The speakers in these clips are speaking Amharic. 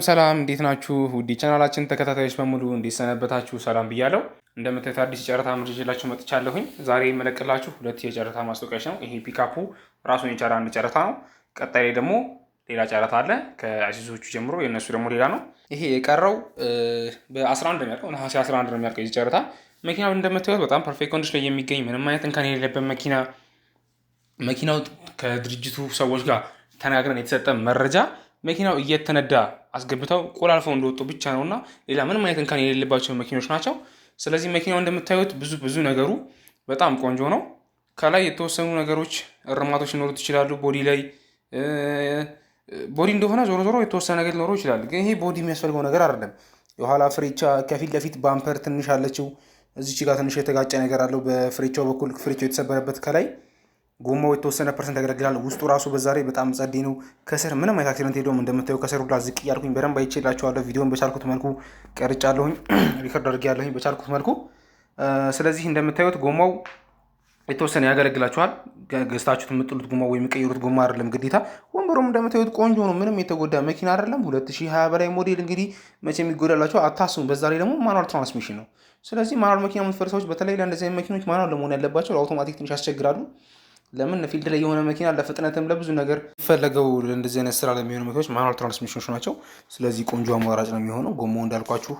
ሰላም እንዴት ናችሁ? ውድ ቻናላችን ተከታታዮች በሙሉ እንዲሰነበታችሁ ሰላም ብያለሁ። እንደምታዩት አዲስ የጨረታ ምርጫ ይዤላችሁ መጥቻለሁኝ። ዛሬ የመለቅላችሁ ሁለት የጨረታ ማስታወቂያዎች ነው። ይሄ ፒካፑ ራሱን የቻለ አንድ ጨረታ ነው። ቀጣይ ላይ ደግሞ ሌላ ጨረታ አለ ከአሲሶቹ ጀምሮ፣ የእነሱ ደግሞ ሌላ ነው። ይሄ የቀረው በ11 ነው የሚያልቀው፣ ነሐሴ 11 ነው የሚያልቀው የዚህ ጨረታ። መኪናው እንደምታዩት በጣም ፐርፌክት ኮንዲሽን ላይ የሚገኝ ምንም አይነት እንከን የሌለበት መኪናው ከድርጅቱ ሰዎች ጋር ተነጋግረን የተሰጠ መረጃ መኪናው እየተነዳ አስገብተው ቆላልፈው እንደወጡ ብቻ ነውና ሌላ ምንም አይነት እንከን የሌለባቸው መኪኖች ናቸው። ስለዚህ መኪናው እንደምታዩት ብዙ ነገሩ በጣም ቆንጆ ነው። ከላይ የተወሰኑ ነገሮች እርማቶች ሊኖሩት ይችላሉ። ቦዲ እንደሆነ ዞሮ የተወሰነ ነገር ሊኖረው ይችላል። ግን ይሄ ቦዲ የሚያስፈልገው ነገር አይደለም። የኋላ ፍሬቻ ከፊት ለፊት ባምፐር ትንሽ አለችው። እዚች ጋር ትንሽ የተጋጨ ነገር አለው። በፍሬቻው በኩል ፍሬቻው የተሰበረበት ከላይ ጎማው የተወሰነ ፐርሰንት ያገለግላል። ውስጡ ራሱ በዛ ላይ በጣም ጸዴ ነው። ከስር ምንም አይነት አክሲደንት ሄደውም እንደምታየው ከስር ሁላ ዝቅ እያልኩኝ በደንብ አይቼላችኋለሁ። ቪዲዮን በቻልኩት መልኩ ቀርጫለሁኝ፣ ሪከርድ አድርጌያለሁኝ በቻልኩት መልኩ። ስለዚህ እንደምታዩት ጎማው የተወሰነ ያገለግላችኋል። ገዝታችሁት የምጥሉት ጎማ ወይም የቀየሩት ጎማ አይደለም ግዴታ። ወንበሩም እንደምታዩት ቆንጆ ነው። ምንም የተጎዳ መኪና አይደለም። 2020 በላይ ሞዴል እንግዲህ መቼ የሚጎዳላቸው አታስቡም። በዛ ላይ ደግሞ ማኑዋል ትራንስሚሽን ነው። ስለዚህ ማኑዋል መኪና የምትፈሩ ሰዎች በተለይ ለእንደዚህ አይነት መኪኖች ማኑዋል ለመሆን ያለባቸው፣ ለአውቶማቲክ ትንሽ ያስቸግራሉ። ለምን ፊልድ ላይ የሆነ መኪና ለፍጥነትም ለብዙ ነገር ፈለገው እንደዚህ አይነት ስራ ለሚሆኑ መኪኖች ማኑዋል ትራንስሚሽኖች ናቸው። ስለዚህ ቆንጆ አማራጭ ነው የሚሆነው። ጎማው እንዳልኳችሁ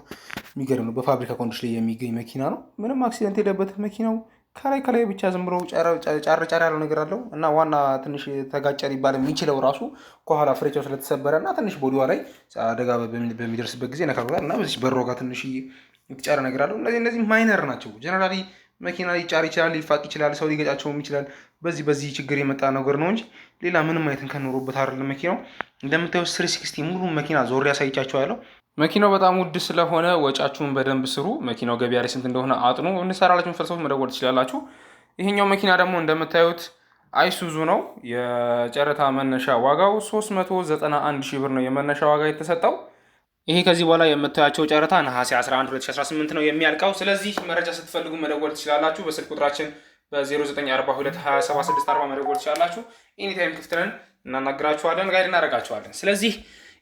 የሚገርም ነው። በፋብሪካ ኮንዲሽን ላይ የሚገኝ መኪና ነው። ምንም አክሲደንት የለበት መኪናው። ከላይ ብቻ ዝም ብሎ ጫር ያለው ነገር አለው እና ዋና ትንሽ ተጋጨ ሊባል የሚችለው ራሱ ከኋላ ፍሬቻው ስለተሰበረ እና ትንሽ ቦዲዋ ላይ አደጋ በሚደርስበት ጊዜ ነካክሏል እና በዚህ በሮ ጋር ትንሽ የተጫረ ነገር አለው። እነዚህ ማይነር ናቸው። ጀነራሊ መኪና ሊጫር ይችላል፣ ሊፋቅ ይችላል፣ ሰው ሊገጫቸውም ይችላል። በዚህ ችግር የመጣ ነገር ነው እንጂ ሌላ ምንም አይነት ከኖሮበት አይደለም። መኪናው እንደምታዩት 360 ሙሉ መኪና ዞር ያሳይቻቸው ያለው። መኪናው በጣም ውድ ስለሆነ ወጫችሁን በደንብ ስሩ። መኪናው ገበያ ላይ ስንት እንደሆነ አጥኑ። እንሰራላችሁን ፈርሰዎች መደወል ትችላላችሁ። ይሄኛው መኪና ደግሞ እንደምታዩት አይሱዙ ነው። የጨረታ መነሻ ዋጋው 391 ሺህ ብር ነው የመነሻ ዋጋ የተሰጠው። ይሄ ከዚህ በኋላ የምታያቸው ጨረታ ነሐሴ 11 2018 ነው የሚያልቀው። ስለዚህ መረጃ ስትፈልጉ መደወል ትችላላችሁ። በስልክ ቁጥራችን በ09422764 መደወል ትችላላችሁ። ኤኒታይም ክፍት ነን፣ እናናግራችኋለን፣ ጋይድ እናደርጋችኋለን። ስለዚህ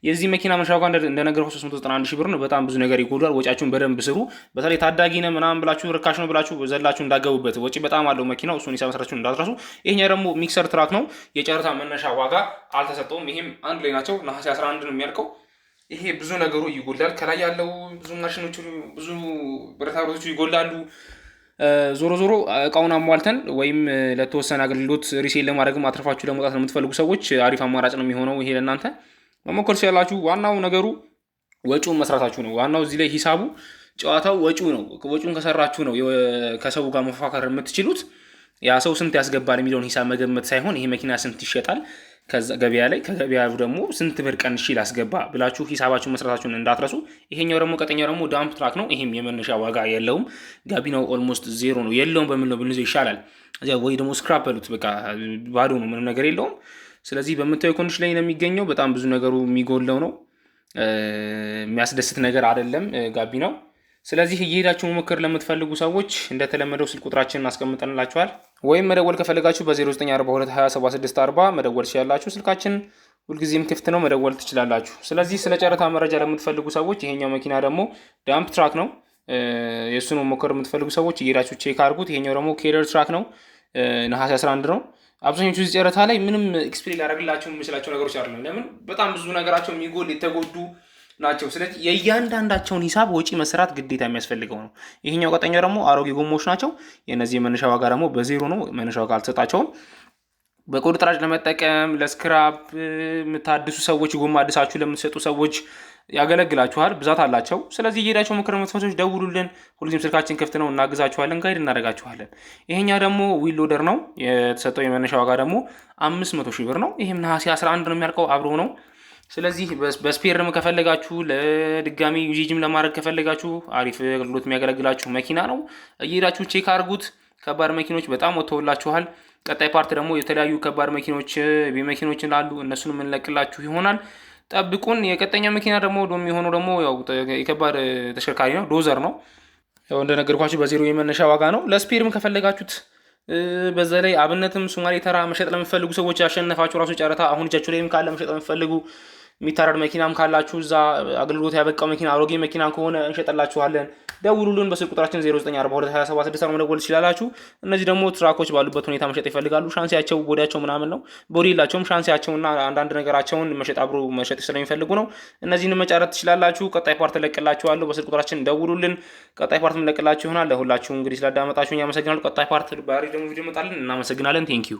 የዚህ መኪና መነሻ ዋጋ እንደነገርኩ 391 ሺህ ብር ነው። በጣም ብዙ ነገር ይጎዳል። ወጫችሁን በደንብ ስሩ። በተለይ ታዳጊ ነህ ምናምን ብላችሁ ርካሽ ነው ብላችሁ ዘላችሁ እንዳገቡበት። ወጪ በጣም አለው መኪናው። እሱን ሂሳብ መስራችሁን እንዳትረሱ። ይሄኛ ደግሞ ሚክሰር ትራክ ነው። የጨረታ መነሻ ዋጋ አልተሰጠውም። ይሄም አንድ ላይ ናቸው። ነሐሴ 11 ነው የሚያልቀው። ይሄ ብዙ ነገሩ ይጎላል። ከላይ ያለው ብዙ ማሽኖቹ ብዙ ብረታ ብረቶቹ ይጎላሉ። ዞሮ እቃውን አሟልተን ወይም ለተወሰነ አገልግሎት ሪሴል ለማድረግም አትርፋችሁ ለመውጣት ነው የምትፈልጉ ሰዎች አሪፍ አማራጭ ነው የሚሆነው። ይሄ ለእናንተ መሞከር ሲያላችሁ። ዋናው ነገሩ ወጪውን መስራታችሁ ነው። ዋናው እዚህ ላይ ሂሳቡ ጨዋታው ወጪው ነው። ወጪውን ከሰራችሁ ነው ከሰው ጋር መፎካከር የምትችሉት። ያ ሰው ስንት ያስገባል የሚለውን ሂሳብ መገመት ሳይሆን ይሄ መኪና ስንት ይሸጣል ገበያ ላይ፣ ከገበያው ደግሞ ስንት ብር ቀንሼ ላስገባ ብላችሁ ሂሳባችሁን መስራታችሁን እንዳትረሱ። ይሄኛው ደግሞ ቀጠኛው ደግሞ ዳምፕ ትራክ ነው። ይሄም የመነሻ ዋጋ የለውም። ጋቢናው ኦልሞስት ዜሮ ነው። የለውም በምን ነው ብንይዘው ይሻላል። እዚያ ወይ ደግሞ ስክራፕ በሉት፣ በቃ ባዶ ነው፣ ምንም ነገር የለውም። ስለዚህ በምታዩ ኮንዲሽን ላይ ነው የሚገኘው። በጣም ብዙ ነገሩ የሚጎለው ነው። የሚያስደስት ነገር አይደለም ጋቢናው። ስለዚህ እየሄዳችሁ መሞከር ለምትፈልጉ ሰዎች እንደተለመደው ስልክ ቁጥራችንን አስቀምጠንላችኋል። ወይም መደወል ከፈለጋችሁ በ09422764 መደወል ትችላላችሁ። ስልካችን ሁልጊዜም ክፍት ነው፣ መደወል ትችላላችሁ። ስለዚህ ስለ ጨረታ መረጃ ለምትፈልጉ ሰዎች ይሄኛው መኪና ደግሞ ዳምፕ ትራክ ነው። የእሱን መሞከር የምትፈልጉ ሰዎች እየሄዳችሁ ቼክ አድርጉት። ይሄኛው ደግሞ ኬደር ትራክ ነው። ነሐሴ 11 ነው። አብዛኞቹ እዚህ ጨረታ ላይ ምንም ኤክስፕሌን ላደርግላቸው የምችላቸው ነገሮች አይደለም። ለምን በጣም ብዙ ነገራቸው የሚጎል የተጎዱ ናቸው። ስለዚህ የእያንዳንዳቸውን ሂሳብ ወጪ መስራት ግዴታ የሚያስፈልገው ነው። ይሄኛው ቀጠኛው ደግሞ አሮጌ ጎማዎች ናቸው። የነዚህ የመነሻ ዋጋ ደግሞ በዜሮ ነው። መነሻ ዋጋ አልተሰጣቸውም። በቁርጥራጭ ለመጠቀም ለስክራፕ የምታድሱ ሰዎች፣ ጎማ አድሳችሁ ለምትሰጡ ሰዎች ያገለግላችኋል። ብዛት አላቸው። ስለዚህ እየሄዳቸው ምክር መስፈቶች ደውሉልን። ሁልጊዜም ስልካችን ክፍት ነው፣ እናግዛችኋለን፣ ጋይድ እናደርጋችኋለን። ይሄኛ ደግሞ ዊል ሎደር ነው። የተሰጠው የመነሻ ዋጋ ደግሞ 500 ሺህ ብር ነው። ይሄም ነሐሴ 11 ነው የሚያልቀው፣ አብሮ ነው። ስለዚህ በስፔርም ከፈለጋችሁ ለድጋሚ ዩጂም ለማድረግ ከፈለጋችሁ አሪፍ አገልግሎት የሚያገለግላችሁ መኪና ነው። እየሄዳችሁ ቼክ አድርጉት። ከባድ መኪኖች በጣም ወጥተውላችኋል። ቀጣይ ፓርት ደግሞ የተለያዩ ከባድ መኪኖችን አሉ፣ እነሱን የምንለቅላችሁ ይሆናል። ጠብቁን። የቀጠኛ መኪና ደግሞ የሚሆነው ደግሞ ያው የከባድ ተሽከርካሪ ነው፣ ዶዘር ነው። ያው እንደነገርኳችሁ በዜሮ የመነሻ ዋጋ ነው። ለስፔርም ከፈለጋችሁት በዛ ላይ አብነትም ሶማሌ ተራ መሸጥ ለምትፈልጉ ሰዎች ያሸነፋችሁ ራሱ ጨረታ አሁን እጃችሁ ላይም ካለ መሸጥ ለምትፈልጉ የሚታረድ መኪናም ካላችሁ እዛ አገልግሎት ያበቃው መኪና አሮጌ መኪና ከሆነ እንሸጠላችኋለን። ደውሉልን። በስልክ ቁጥራችን 09422760 መደወል ትችላላችሁ። እነዚህ ደግሞ ትራኮች ባሉበት ሁኔታ መሸጥ ይፈልጋሉ። ሻንሲያቸው ቦዲያቸው ምናምን ነው። ቦዲ የላቸውም። ሻንሲያቸውና አንዳንድ ነገራቸውን መሸጥ አብሮ መሸጥ ስለሚፈልጉ ነው። እነዚህን መጫረት ትችላላችሁ። ቀጣይ ፓርት ለቅላችኋለሁ። በስልክ ቁጥራችን ደውሉልን። ቀጣይ ፓርት ለቅላችሁ ይሆናል። ለሁላችሁ እንግዲህ ስላዳመጣችሁ እኛመሰግናለሁ። ቀጣይ ፓርት ባሪ ደግሞ ቪዲዮ መጣልን። እናመሰግናለን። ቴንኪዩ